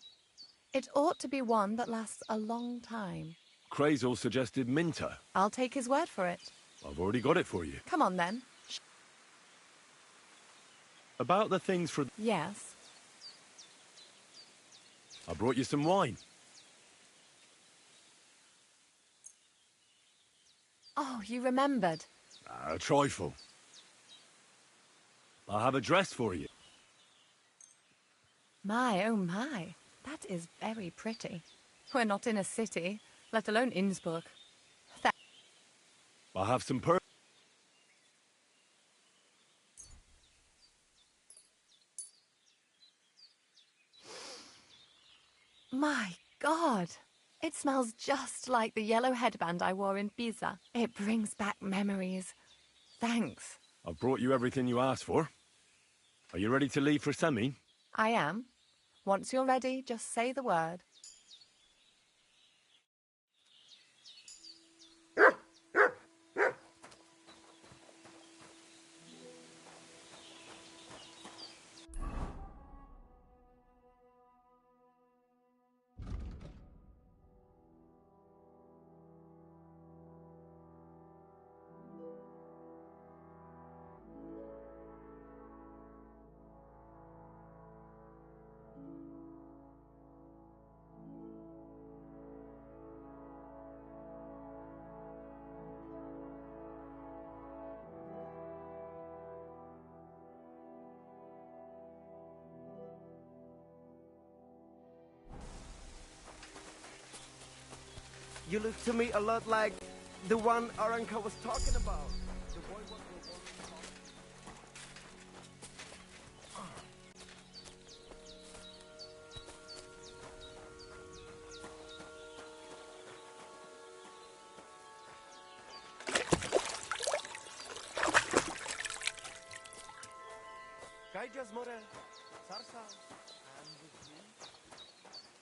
it ought to be one that lasts a long time. Krazel suggested Minter. I'll take his word for it. I've already got it for you. Come on, then. About the things for... Yes. I brought you some wine. Oh, you remembered. A trifle. I have a dress for you. My, oh my. That is very pretty. We're not in a city, let alone Innsbruck. I have some My God! It smells just like the yellow headband I wore in Pisa. It brings back memories. Thanks. I've brought you everything you asked for. Are you ready to leave for Semi? I am. Once you're ready, just say the word. You look to me a lot like the one Aranka was talking about. The boy what will want to talk.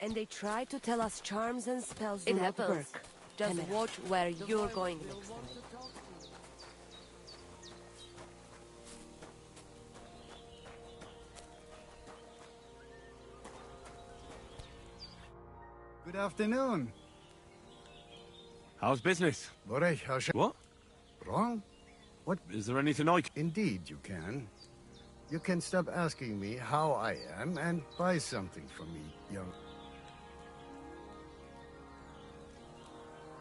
And they try to tell us charms and spells do It not happens. work. Just watch where you're going next time. Good afternoon. How's business? Borech, how's What? Wrong? What? Is there anything I can... Indeed, you can. You can stop asking me how I am and buy something from me, young...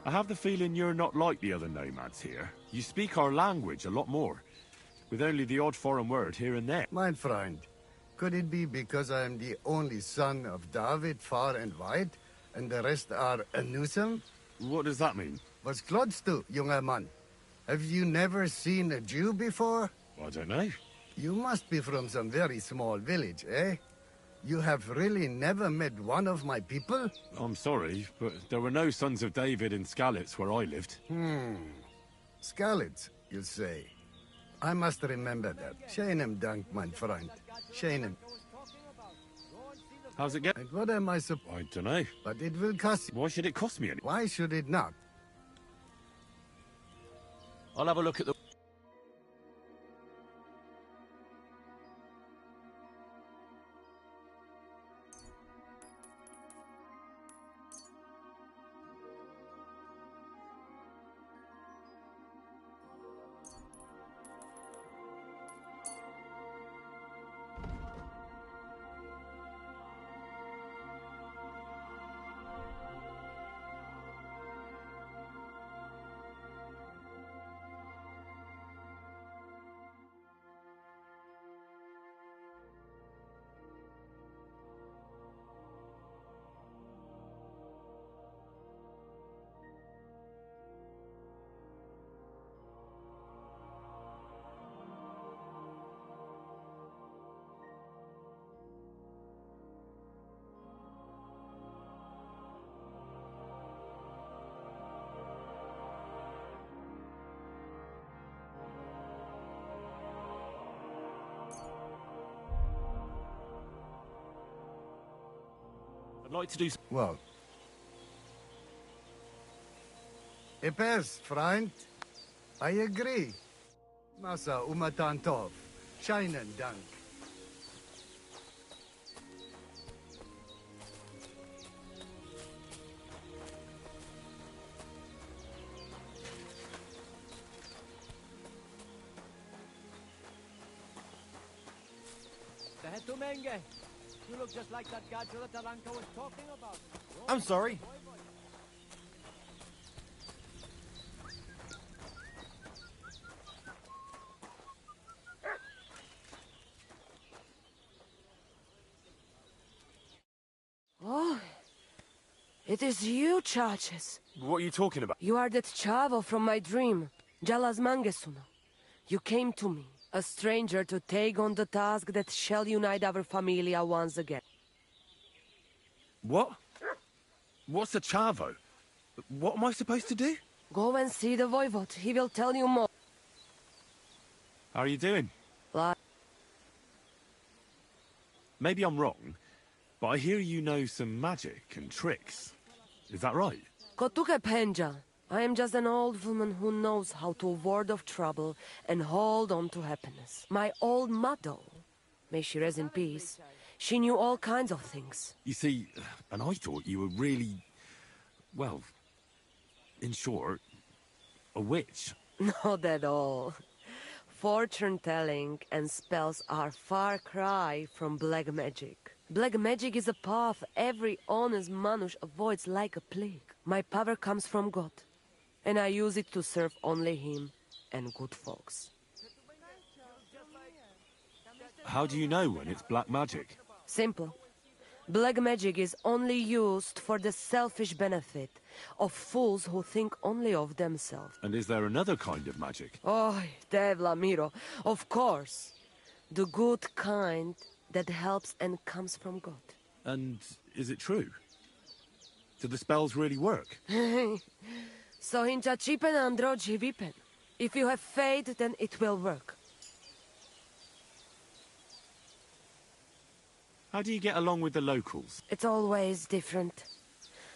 I have the feeling you're not like the other nomads here. You speak our language a lot more, with only the odd foreign word here and there. My friend, could it be because I am the only son of David far and wide, and the rest are Anusam? What does that mean? Was klotst du, junger Mann? Have you never seen a Jew before? I don't know. You must be from some very small village, eh? You have really never met one of my people? I'm sorry, but there were no sons of David in Skalitz where I lived. Skalitz, you say? I must remember that. Scheinem Dank, mein Freund. Scheinem. How's it get? And what am I supposed... I don't know. But it will cost you. Why should it cost me any? Why should it not? I'll have a look at the... I'd like to do... Well. Epers, Freund. I agree. Masa umatantov. Scheinen Dank. You look just like that gadget that Aranka was talking about. I'm sorry. Oh, it is you, Chaches. What are you talking about? You are that chavo from my dream, Jalas Mangesuno. You came to me, a stranger, to take on the task that shall unite our familia once again. What? What's a chavo? What am I supposed to do? Go and see the voivod. He will tell you more. How are you doing? Maybe I'm wrong, but I hear you know some magic and tricks. Is that right? Kotuke Penja. I am just an old woman who knows how to ward off trouble and hold on to happiness. My old mother, may she rest in peace, she knew all kinds of things. You see, and I thought you were really, well, in short, a witch. Not at all. Fortune-telling and spells are far cry from black magic. Black magic is a path every honest manush avoids like a plague. My power comes from God, and I use it to serve only him and good folks. How do you know when it's black magic? Simple. Black magic is only used for the selfish benefit of fools who think only of themselves. And is there another kind of magic? Oh, Devla Miro, of course. The good kind that helps and comes from God. And is it true? Do the spells really work? So hinchachipen androjivipen. If you have faith, then it will work. How do you get along with the locals? It's always different.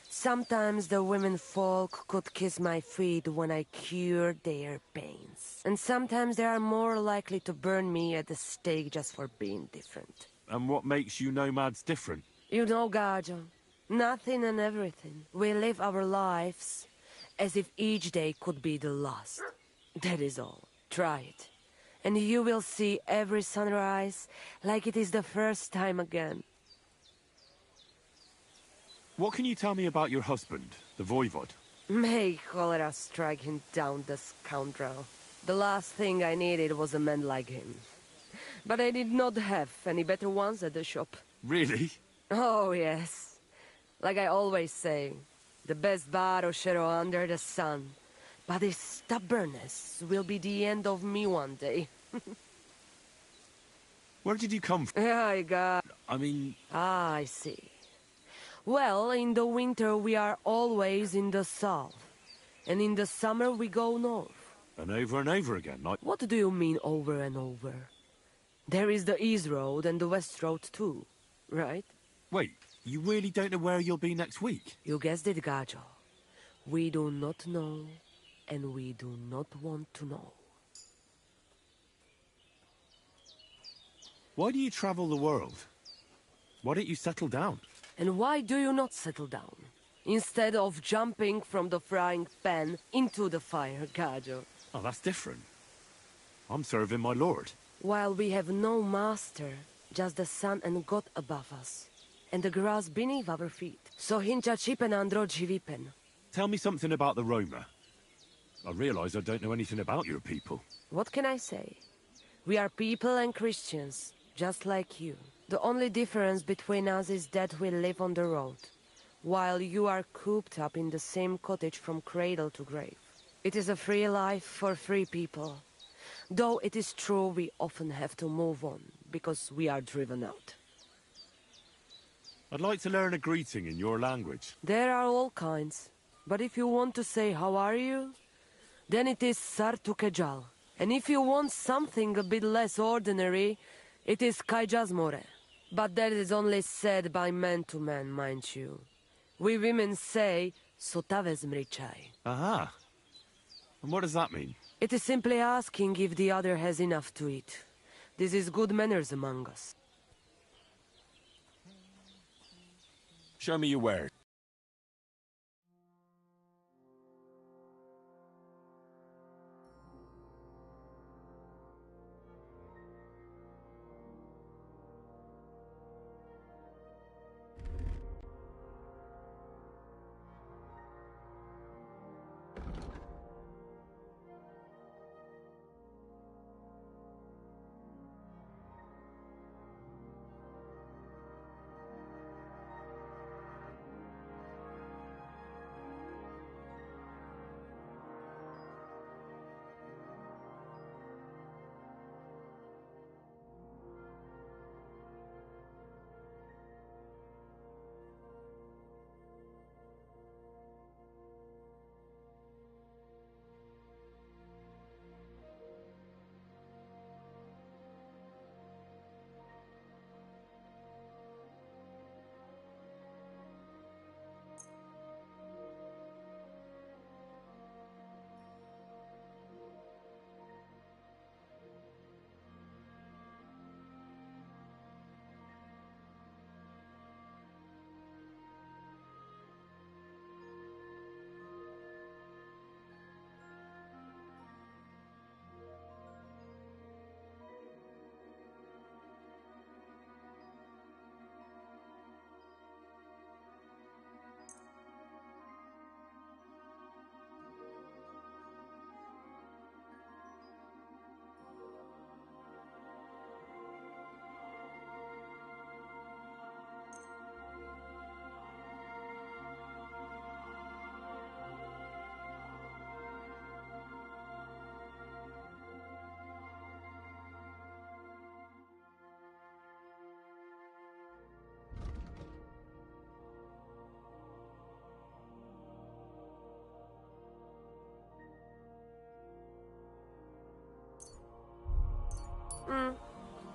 Sometimes the women folk could kiss my feet when I cure their pains. And sometimes they are more likely to burn me at the stake just for being different. And what makes you nomads different? You know, Gajo, nothing and everything. We live our lives as if each day could be the last. That is all. Try it. And you will see every sunrise like it is the first time again. What can you tell me about your husband, the Voivod? May cholera strike him down, the scoundrel. The last thing I needed was a man like him. But I did not have any better ones at the shop. Really? Oh, yes. Like I always say, the best Baroshero under the sun. But his stubbornness will be the end of me one day. Where did you come from? Yeah, I got... Ah, I see. Well, in the winter we are always in the south. And in the summer we go north. And over again, like... What do you mean over and over? There is the East Road and the West Road too, right? Wait, you really don't know where you'll be next week? You guessed it, Gajo. We do not know, and we do not want to know. Why do you travel the world? Why don't you settle down? And why do you not settle down? Instead of jumping from the frying pan into the fire, Gajo. Oh, that's different. I'm serving my lord. While we have no master, just the sun and God above us. And the grass beneath our feet. So hinchachipen androjivipen. Tell me something about the Roma. I realize I don't know anything about your people. What can I say? We are people and Christians, just like you. The only difference between us is that we live on the road, while you are cooped up in the same cottage from cradle to grave. It is a free life for free people. Though it is true we often have to move on, because we are driven out. I'd like to learn a greeting in your language. There are all kinds. But if you want to say how are you, then it is Sartukejal. And if you want something a bit less ordinary, it is Kaijazmore. But that is only said by man to man, mind you. We women say Sotavezmrichai. Aha. And what does that mean? It is simply asking if the other has enough to eat. This is good manners among us. Show me your wares.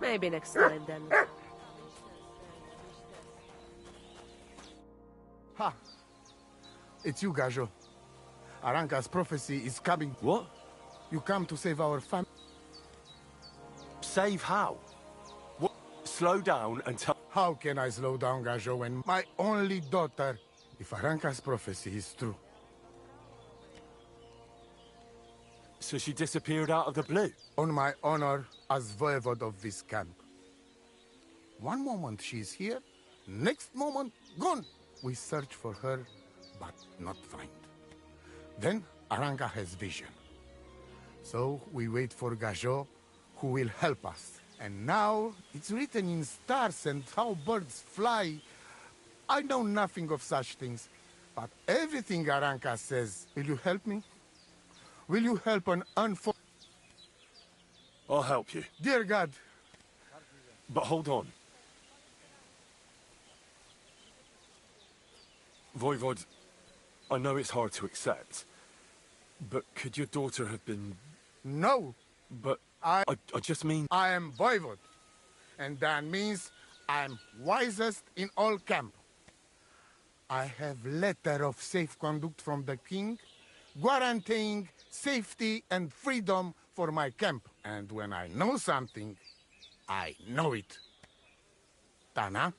Maybe next time then. Ha! It's you, Gajo. Aranka's prophecy is coming. What? You come to save our family. Save how? What? Slow down and tell... How can I slow down, Gajo, when my only daughter... If Aranka's prophecy is true... So she disappeared out of the blue? On my honor as voivode of this camp. One moment she's here, next moment, gone. We search for her, but not find. Then Aranka has vision. So we wait for Gajo, who will help us. And now it's written in stars and how birds fly. I know nothing of such things, but everything Aranka says. Will you help me? Will you help an unfortunate... I'll help you. Dear God. But hold on. Voivod, I know it's hard to accept, but could your daughter have been... No. But I just mean... I am Voivod, and that means I'm wisest in all camp. I have letter of safe conduct from the king, guaranteeing safety and freedom for my camp. And when I know something, I know it. Tana?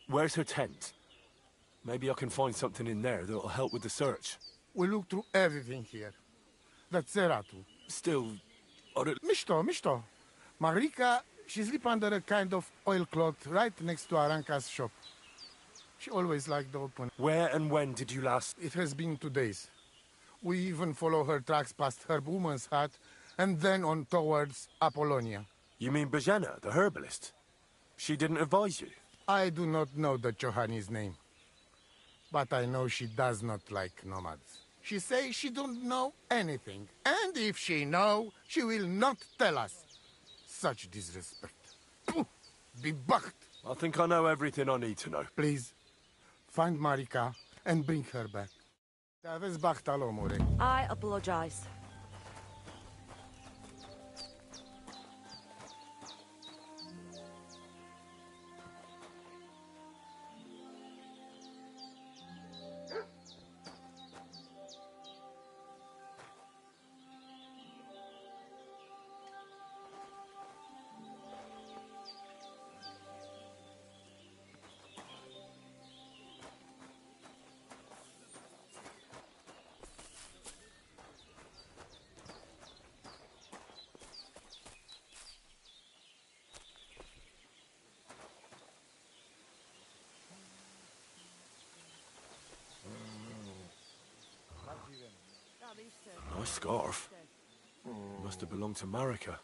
Where's her tent? Maybe I can find something in there that'll help with the search. We look through everything here. That's Zeratu. Still... Mishto. Marika, she sleep under a kind of oilcloth right next to Aranka's shop. She always liked the open. Where and when did you last... It has been 2 days. We even follow her tracks past her woman's hut, and then on towards Apollonia. You mean Bajana, the herbalist? She didn't advise you? I do not know the Johani's name. But I know she does not like nomads. She says she don't know anything. And if she know, she will not tell us. Such disrespect. Be bucked. I think I know everything I need to know. Please, find Marika and bring her back. I apologize. Nice scarf. Must have belonged to Marika.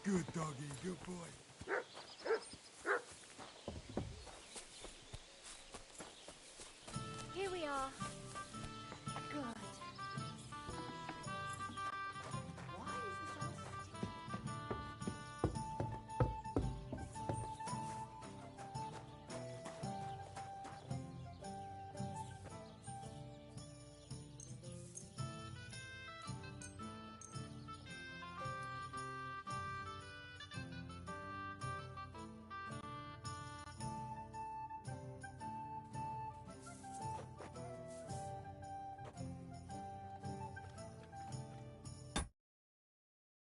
Good doggy, good boy. Here we are.